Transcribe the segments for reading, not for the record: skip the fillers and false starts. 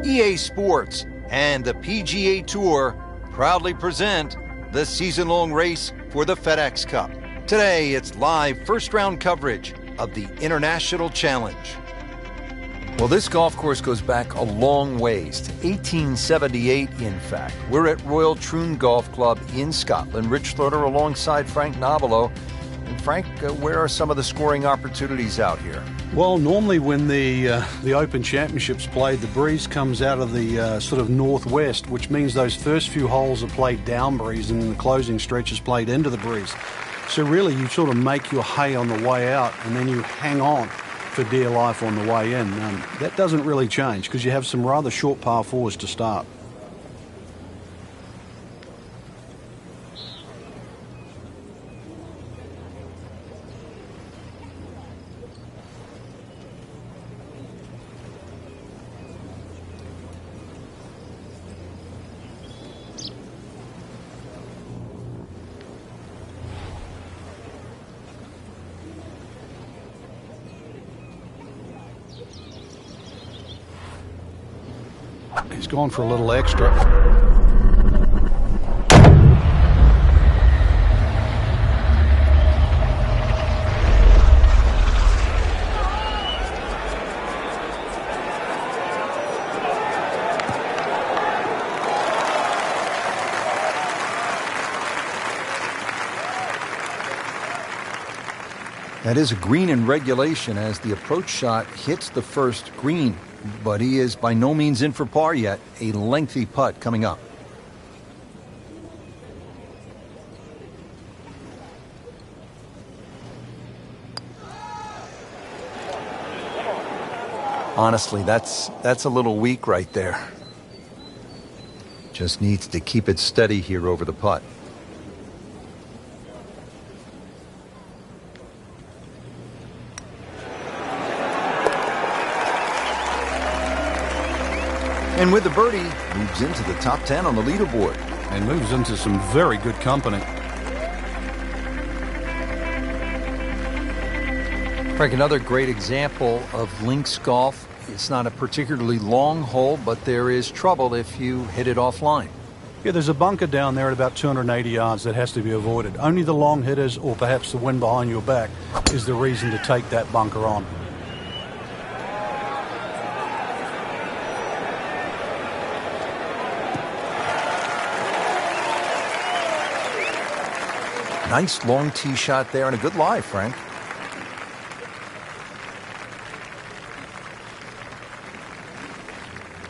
EA Sports and the PGA Tour proudly present the season-long race for the FedEx Cup. Today, it's live first-round coverage of the International Challenge. Well, this golf course goes back a long ways, to 1878, in fact. We're at Royal Troon Golf Club in Scotland. Rich Slaughter alongside Frank Nobilo. And Frank, where are some of the scoring opportunities out here? Well, normally when the Open Championships played, the breeze comes out of the sort of northwest, which means those first few holes are played down breeze and the closing stretch is played into the breeze. So really you sort of make your hay on the way out and then you hang on for dear life on the way in. That doesn't really change because you have some rather short par fours to start. He's gone for a little extra. That is a green in regulation as the approach shot hits the first green. But he is by no means in for par yet. A lengthy putt coming up. Honestly, that's a little weak right there. Just needs to keep it steady here over the putt. And with the birdie, moves into the top 10 on the leaderboard. And moves into some very good company. Frank, another great example of links golf. It's not a particularly long hole, but there is trouble if you hit it offline. Yeah, there's a bunker down there at about 280 yards that has to be avoided. Only the long hitters or perhaps the wind behind your back is the reason to take that bunker on. Nice long tee shot there and a good lie, Frank.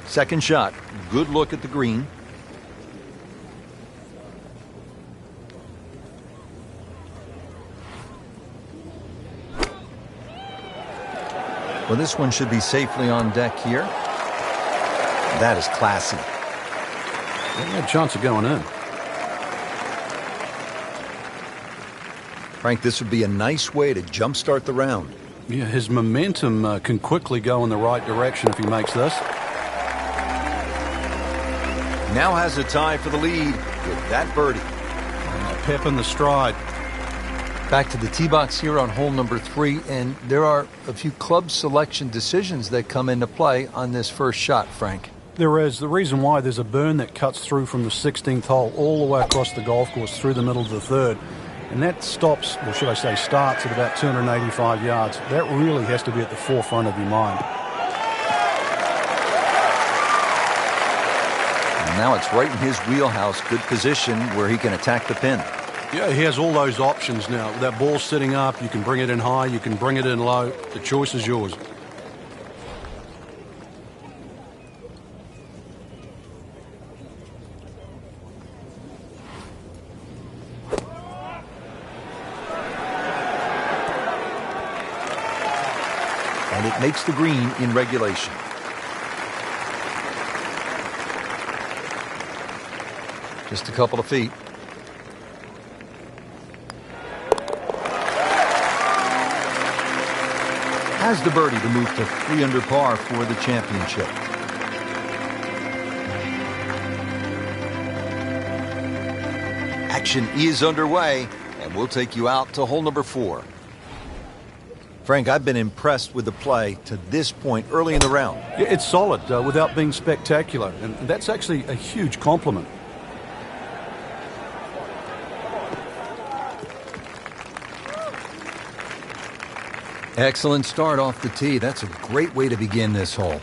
Second shot, good look at the green. Well, this one should be safely on deck here. That is classy. Yeah, no chance of going in. Frank, this would be a nice way to jumpstart the round. Yeah, his momentum can quickly go in the right direction if he makes this. Now has a tie for the lead with that birdie. Pep in the stride. Back to the tee box here on hole number 3, and there are a few club selection decisions that come into play on this first shot, Frank. There is. The reason why, there's a burn that cuts through from the 16th hole all the way across the golf course through the middle of the third. And that stops, or should I say starts, at about 285 yards. That really has to be at the forefront of your mind. And now it's right in his wheelhouse, good position where he can attack the pin. Yeah, he has all those options now. With that ball sitting up, you can bring it in high, you can bring it in low. The choice is yours. And it makes the green in regulation. Just a couple of feet. Has the birdie to move to 3 under par for the championship. Action is underway, and we'll take you out to hole number 4. Frank, I've been impressed with the play to this point early in the round. Yeah, it's solid without being spectacular, and that's actually a huge compliment. Excellent start off the tee. That's a great way to begin this hole.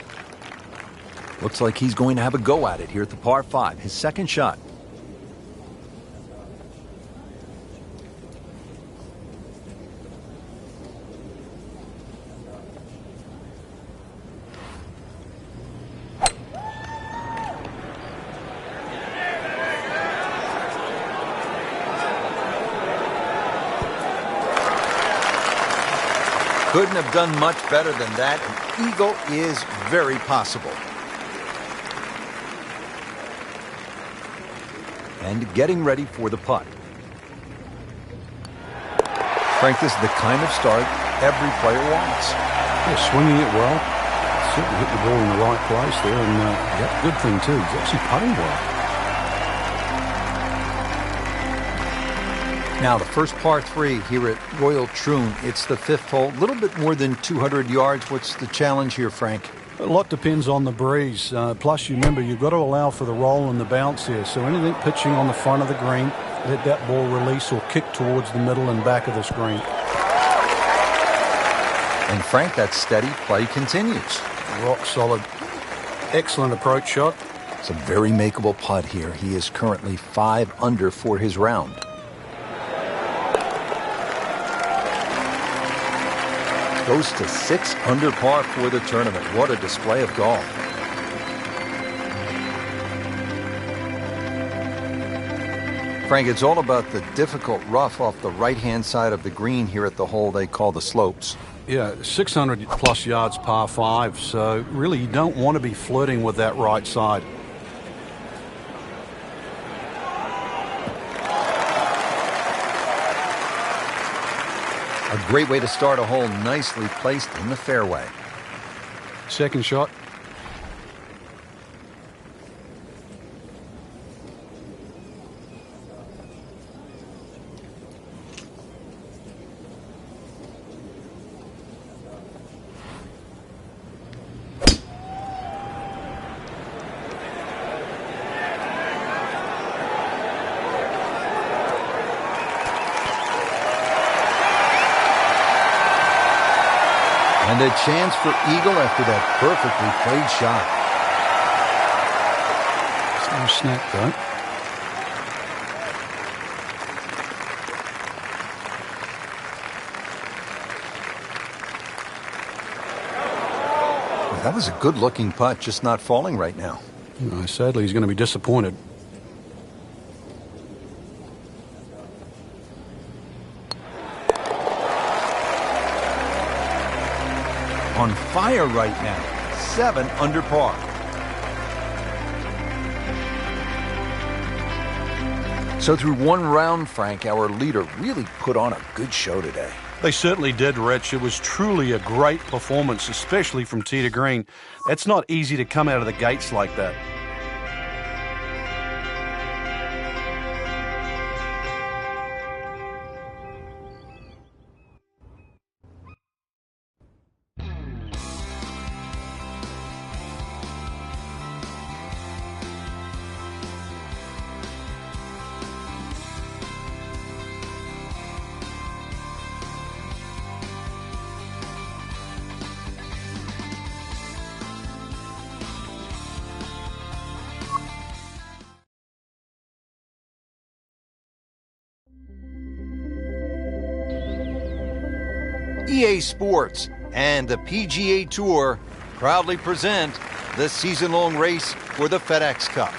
Looks like he's going to have a go at it here at the par 5, his second shot. Couldn't have done much better than that. An eagle is very possible. And getting ready for the putt. Frank, this is the kind of start every player wants. Yeah, swinging it well. Certainly hit the ball in the right place there, and yeah, good thing too. He's actually putting well. Now the first par 3 here at Royal Troon. It's the 5th hole, a little bit more than 200 yards. What's the challenge here, Frank? A lot depends on the breeze. Plus, you remember, you've got to allow for the roll and the bounce here. So anything pitching on the front of the green, let that ball release or kick towards the middle and back of the screen. And Frank, that steady play continues. Rock solid. Excellent approach shot. It's a very makeable putt here. He is currently 5 under for his round. Goes to 6 under par for the tournament. What a display of golf. Frank, it's all about the difficult rough off the right-hand side of the green here at the hole they call the slopes. Yeah, 600 plus yards par 5, so really you don't want to be flirting with that right side. A great way to start a hole, nicely placed in the fairway. Second shot. And a chance for eagle after that perfectly played shot. No snap, though. Well, that was a good-looking putt, just not falling right now. Sadly, he's going to be disappointed. On fire right now, 7 under par. So through one round, Frank, our leader really put on a good show today. They certainly did, Rich. It was truly a great performance, especially from tee to green. It's not easy to come out of the gates like that. EA Sports and the PGA Tour proudly present the season-long race for the FedEx Cup.